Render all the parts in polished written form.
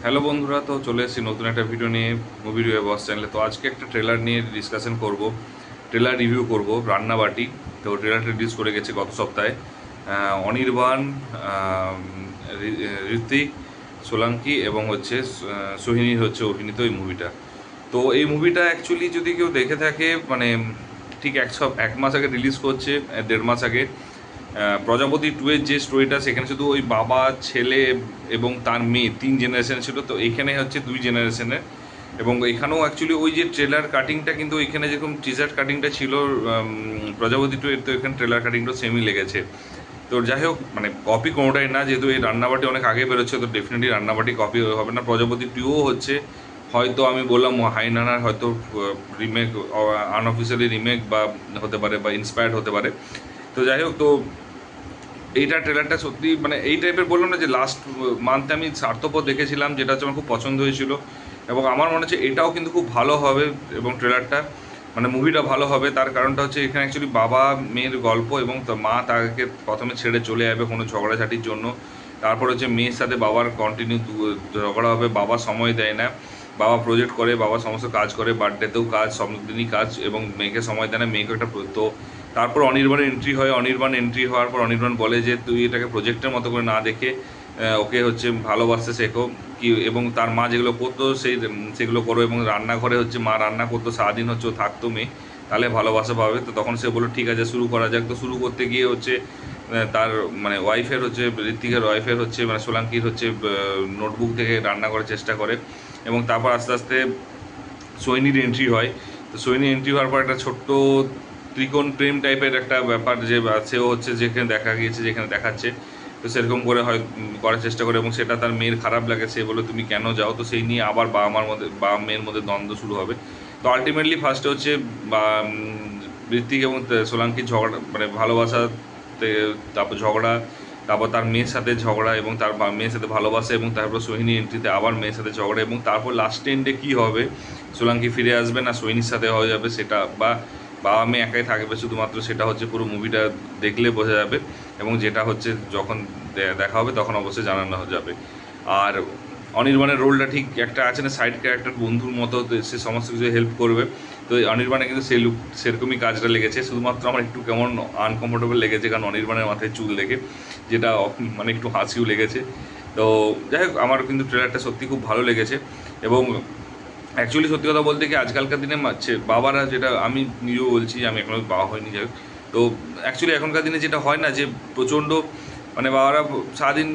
Hello বন্ধুরা, তো চলে এসেছি নতুন একটা ভিডিও নিয়ে মুভি রিভিউ বস চ্যানেলে। তো আজকে একটা ট্রেলার নিয়ে ডিসকাশন করব, ট্রেলার রিভিউ করব রান্নাবাটি। তো ট্রেলারটা রিলিজ করে গেছে গত সপ্তাহে। অনির্বাণ, ঋত্বিক, সোলাঙ্কি এবং হচ্ছে সোহিনীর হচ্ছে অভিনীত এই মুভিটা। তো এই মুভিটা অ্যাকচুয়ালি যদি কেউ দেখে থাকে, মানে ঠিক এক মাস আগে রিলিজ করছে, 1.5 মাস আগে। প্রজাপতি 2 এর যে স্টোরিটা, সেখানে শুধু ওই বাবা, ছেলে এবং তার মেয়ে 3 জেনারেশন ছিল। তো এইখানে হচ্ছে 2 জেনারেশনের। এবং এখানেও অ্যাকচুয়ালি ওই যে ট্রেলার কাটিংটা, কিন্তু এখানে যেরকম টিজার কাটিংটা ছিল প্রজাপতি 2 এর, তো এখানে ট্রেলার কাটিংটা সেমই লেগেছে। তো যাই হোক, মানে কপি কোনোটাই না, যেহেতু এই রান্নাবাটি অনেক আগে বেরোচ্ছে, তো ডেফিনেটলি রান্নাবাটি কপি হবে না। প্রজাপতি 2ও হচ্ছে, হয়তো আমি বললাম হাইনানার হয়তো রিমেক, আনঅফিসিয়ালি রিমেক বা হতে পারে, বা ইন্সপায়ার্ড হতে পারে। তো যাই হোক, তো এইটা ট্রেলারটা সত্যি মানে এই টাইপের, বললাম না যে লাস্ট মান্থে আমি স্বার্থপর দেখেছিলাম, যেটা হচ্ছে আমার খুব পছন্দ হয়েছিল। এবং আমার মনে হচ্ছে এটাও কিন্তু খুব ভালো হবে। এবং ট্রেলারটা মানে মুভিটা ভালো হবে, তার কারণটা হচ্ছে এখানে অ্যাকচুয়ালি বাবা মেয়ের গল্প, এবং মা তাকে প্রথমে ছেড়ে চলে যাবে কোনো ঝগড়াঝাটির জন্য। তারপর হচ্ছে মেয়ের সাথে বাবার কন্টিনিউ ঝগড়া হবে, বাবা সময় দেয় না, বাবা প্রজেক্ট করে, বাবা সমস্ত কাজ করে, বার্থডেতেও কাজ, সব দিনই কাজ, এবং মেয়েকে সময় দেয় না, মেয়েকে একটা তো তারপর অনির্বাণের এন্ট্রি হয়। অনির্বাণ এন্ট্রি হওয়ার পর অনির্বাণ বলে যে তুই এটাকে প্রজেক্টের মতো করে না দেখে ওকে হচ্ছে ভালোবাসতে শেখো কি, এবং তার মা যেগুলো করতো সেগুলো করো, এবং রান্নাঘরে হচ্ছে মা রান্না করতো সারাদিন, হচ্ছে ও থাকতো মেয়ে, তাহলে ভালোবাসা পাবে। তো তখন সে বললো ঠিক আছে, শুরু করা যাক। তো শুরু করতে গিয়ে হচ্ছে তার মানে ওয়াইফের হচ্ছে, ঋত্বিকের ওয়াইফের হচ্ছে মানে সোলাঙ্কির হচ্ছে নোটবুক থেকে রান্না করার চেষ্টা করে। এবং তারপর আস্তে আস্তে সোহিনীর এন্ট্রি হয়। তো সোহিনী এন্ট্রি হওয়ার পর একটা ছোট্ট ত্রিকোণ প্রেম টাইপের একটা ব্যাপার, যে সেও হচ্ছে যেখানে দেখা গিয়েছে, যেখানে দেখাচ্ছে, তো সেরকম করে হয় করার চেষ্টা করে, এবং সেটা তার মেয়ের খারাপ লাগে। সে বলে তুমি কেন যাও, তো সেই নিয়ে আবার বাবা মেয়ের মধ্যে দ্বন্দ্ব শুরু হবে। তো আলটিমেটলি ফার্স্টে হচ্ছে বা ঋত্বিক এবং সোলাঙ্কির ঝগড়া, মানে ভালোবাসা, তারপর ঝগড়া, তারপর তার মেয়ের সাথে ঝগড়া, এবং তার মেয়ের সাথে ভালোবাসা, এবং তারপর সোহিনী এন্ট্রিতে আবার মেয়ের সাথে ঝগড়া, এবং তারপর লাস্ট এন্ডে কী হবে, সোলাঙ্কি ফিরে আসবে না সোহিনীর সাথে হয়ে যাবে সেটা, বা বাবা মেয়ে একাই থাকবে শুধুমাত্র, সেটা হচ্ছে পুরো মুভিটা দেখলে বোঝা যাবে। এবং যেটা হচ্ছে যখন দেখা হবে তখন অবশ্যই জানানো যাবে। আর অনির্বাণের রোলটা ঠিক একটা আছে না, সাইড ক্যারেক্টার, বন্ধুর মতো, তো সে সমস্ত কিছু হেল্প করবে। তো এই অনির্বাণে কিন্তু সেই সেরকমই কাজটা লেগেছে। শুধুমাত্র আমার একটু কেমন আনকমফোর্টেবল লেগেছে, কারণ অনির্বাণের মাথায় চুল দেখে, যেটা মানে একটু হাসিও লেগেছে। তো যাই হোক, আমার কিন্তু ট্রেলারটা সত্যি খুব ভালো লেগেছে। এবং অ্যাকচুয়ালি সত্যি কথা বলতে কি, আজকালকার দিনে বাবারা, যেটা আমি নিজেও বলছি, আমি এখনও বাবা হয়নি, যাই হোক, তো অ্যাকচুয়ালি এখনকার দিনে যেটা হয় না, যে প্রচণ্ড মানে বাবারা সারাদিন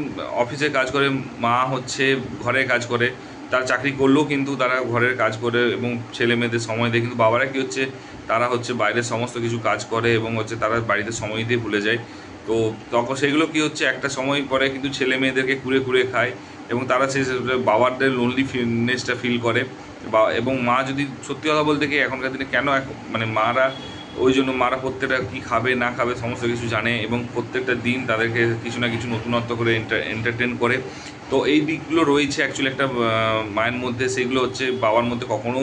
অফিসে কাজ করে, মা হচ্ছে ঘরে কাজ করে, তার চাকরি করলেও কিন্তু তারা ঘরের কাজ করে এবং ছেলে মেয়েদের সময় দেয়। কিন্তু বাবারা কী হচ্ছে, তারা হচ্ছে বাইরের সমস্ত কিছু কাজ করে, এবং হচ্ছে তারা বাড়িতে সময় দিয়ে ভুলে যায়। তো তখন সেগুলো কী হচ্ছে, একটা সময় পরে কিন্তু ছেলে মেয়েদেরকে কুড়ে কুড়ে খায়, এবং তারা সেই বাবাদের লোনলি ফিলনেসটা ফিল করে। বা এবং মা যদি সত্যি কথা বলতে কি, এখনকার দিনে কেন মানে মারা, ওই জন্য মারা প্রত্যেকটা কী খাবে না খাবে সমস্ত কিছু জানে, এবং প্রত্যেকটা দিন তাদেরকে কিছু না কিছু নতুনত্ব করে এন্টারটেন করে। তো এই দিকগুলো রয়েছে অ্যাকচুয়ালি একটা মায়ের মধ্যে, সেগুলো হচ্ছে বাবার মধ্যে কখনো,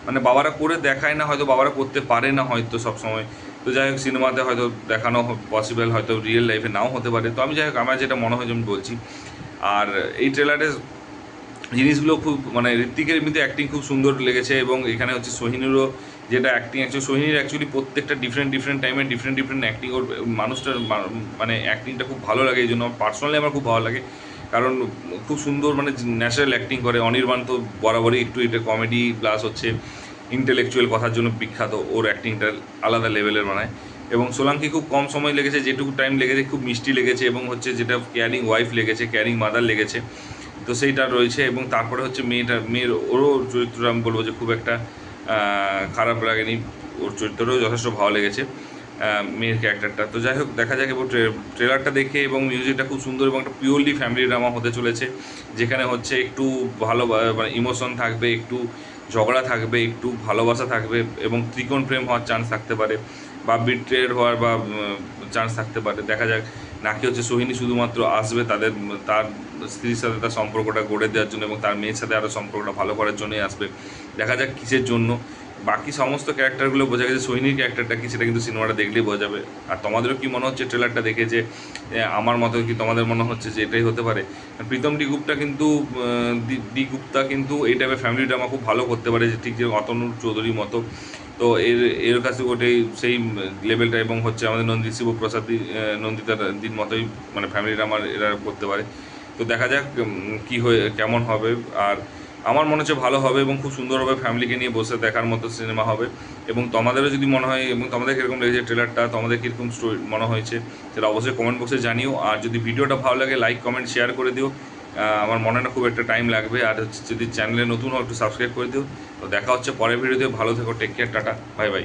মানে বাবারা করে দেখায় না, হয়তো বাবারা করতে পারে না হয়তো সব সময়। তো যাই হোক, সিনেমাতে হয়তো দেখানো পসিবল, হয়তো রিয়েল লাইফে নাও হতে পারে। তো আমি যাই হোক, আমার যেটা মনে হয় যে আমি বলছি। আর এই ট্রেলারে জিনিসগুলো খুব, মানে ঋত্বিকের এমনিতে অ্যাক্টিং খুব সুন্দর লেগেছে, এবং এখানে হচ্ছে সোহিনীরও যেটা অ্যাক্টিং, অ্যাকচুয়ালি সোহিনীর অ্যাকচুয়ালি প্রত্যেকটা ডিফারেন্ট ডিফারেন্ট টাইমে ডিফারেন্ট ডিফারেন্ট অ্যাক্টিং, ওর মানুষটার মানে অ্যাক্টিংটা খুব ভালো লাগে। এই জন্য পার্সোনালি আমার খুব ভালো লাগে, কারণ খুব সুন্দর মানে ন্যাচারাল অ্যাক্টিং করে। অনির্বাণ তো বরাবরই একটু এটা কমেডি প্লাস হচ্ছে ইন্টেলেকচুয়াল কথার জন্য বিখ্যাত, ওর অ্যাক্টিংটা আলাদা লেভেলের বানায়। এবং সোলাঙ্কি খুব কম সময় লেগেছে, যেটুকু টাইম লেগেছে খুব মিষ্টি লেগেছে, এবং হচ্ছে যেটা কেয়ারিং ওয়াইফ লেগেছে, কেয়ারিং মাদার লেগেছে, তো সেইটা রয়েছে। এবং তারপরে হচ্ছে মেয়ের ওরও চরিত্রটা আমি বলবো যে খুব একটা খারাপ লাগেনি, ওর চরিত্রটাও যথেষ্ট ভালো লেগেছে, মেয়ের ক্যারেক্টারটা। তো যাই হোক, দেখা যাক। এবং ট্রেলারটা দেখে এবং মিউজিকটা খুব সুন্দর, এবং একটা পিওরলি ফ্যামিলি ড্রামা হতে চলেছে, যেখানে হচ্ছে একটু ভালো মানে ইমোশন থাকবে, একটু ঝগড়া থাকবে, একটু ভালোবাসা থাকবে, এবং ত্রিকোণ প্রেম হওয়ার চান্স থাকতে পারে, বা বিট্রেড হওয়ার বা চান্স থাকতে পারে। দেখা যাক, নাকি হচ্ছে সোহিনী শুধুমাত্র আসবে তার স্ত্রীর সাথে তার সম্পর্কটা গড়ে দেওয়ার জন্য, এবং তার মেয়ের সাথে আরও সম্পর্কটা ভালো করার জন্যই আসবে। দেখা যাক কিসের জন্য। বাকি সমস্ত ক্যারেক্টারগুলো বোঝা গেছে, সোহিনীর ক্যারেক্টারটা কি সেটা কিন্তু সিনেমাটা দেখলেই বোঝা যাবে। আর তোমাদেরও কি মনে হচ্ছে ট্রেলারটা দেখে, যে আমার মতো কি তোমাদের মনে হচ্ছে যে এটাই হতে পারে? প্রীতম ডি গুপ্তা কিন্তু ডি গুপ্তা কিন্তু এই টাইপের ফ্যামিলি ড্রামা খুব ভালো করতে পারে, যে ঠিক যে অতনু চৌধুরীর মতো। তো এর কাছে ওটাই সেই লেভেলটা, এবং হচ্ছে আমাদের নন্দিত প্রসাদ নন্দিতা দির মতোই মানে ফ্যামিলি ড্রামা এরা করতে পারে। তো দেখা যাক কী হয়ে কেমন হবে। আর আমার মনে হচ্ছে ভালো হবে এবং খুব সুন্দরভাবে ফ্যামিলিকে নিয়ে বসে দেখার মতো সিনেমা হবে। এবং তোমাদেরও যদি মনে হয়, এবং তোমাদের কীরকম লেগেছে ট্রেলারটা, তোমাদের কীরকম স্টোরি মনে হয়েছে, সেটা অবশ্যই কমেন্ট বক্সে জানিও। আর যদি ভিডিওটা ভালো লাগে লাইক কমেন্ট শেয়ার করে দিও। আমার মনে হয় না খুব একটা টাইম লাগবে। আর হচ্ছে যদি চ্যানেলে নতুন হও একটু সাবস্ক্রাইব করে দিও। তো দেখা হচ্ছে পরের ভিডিওতে। ভালো থেকো, take care, tata, bye by.